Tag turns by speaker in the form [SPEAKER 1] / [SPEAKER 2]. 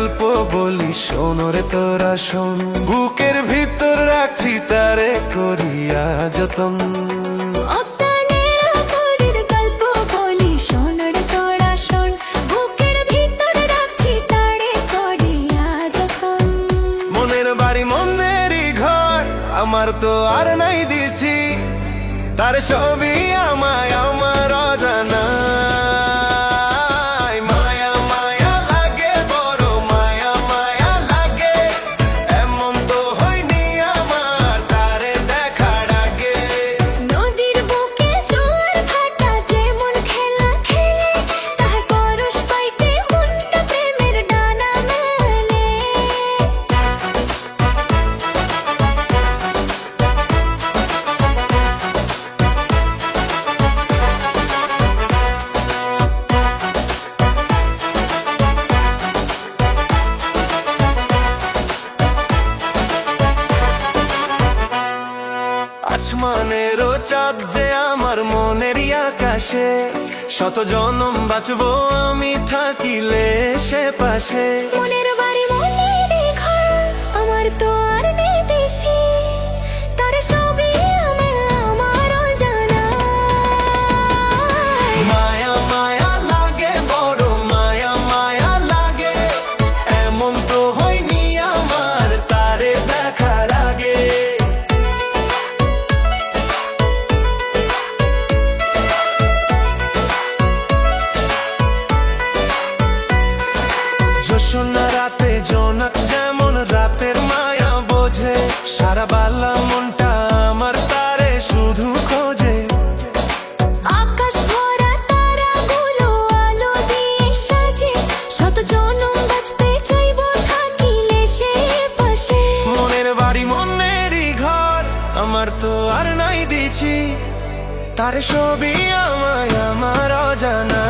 [SPEAKER 1] গল্প বলি, শোনরে তোরা শোন। বুকের ভিতর রাখছি তারে করিয়া যতন। মনের বাড়ি মনেরই ঘর, আমার তো আর নাই দিছি, তার সবই আমায় আমার অজানা। মায়া মায়া লাগে, বড় মায়া মায়া লাগে, এমন তো হয়নি আমার তারে দেখার আগে।
[SPEAKER 2] নদীর বুকে জোয়ার ভাটা যেমন খেলা খেলে, তাহার পরশ পাইতে মনটা প্রেমের ডানা মেলে।
[SPEAKER 1] আসমানেরও চাঁদ যে আমার মনেরই আকাশে, শত জনম বাঁচবো আমি থাকিলে সে পাশে।
[SPEAKER 2] মনের বাড়ি মনেরই ঘর, আমার তো আর নেই দেশি, তার সবই আমার অজানা।
[SPEAKER 1] মায়া মায়া লাগে, বড় মায়া মায়া লাগে, এমন তো হয়নি আমার তারে দেখার আগে। জোছনা রাতে জোনাক যেমন রাতের মায়া বোঝে, সারা বালা মনটা আমার তারে শুধু খোঁজে।
[SPEAKER 2] আকাশ ভরা তারাগুলো আলো দিয়ে সাজে, শত জনম বাঁচতে চাইবো থাকিলে সে পাশে।
[SPEAKER 1] মনের বাড়ি মনেরই ঘর, আমার তো আর নাই দিছি, তার সবই আমায় আমার অজানা।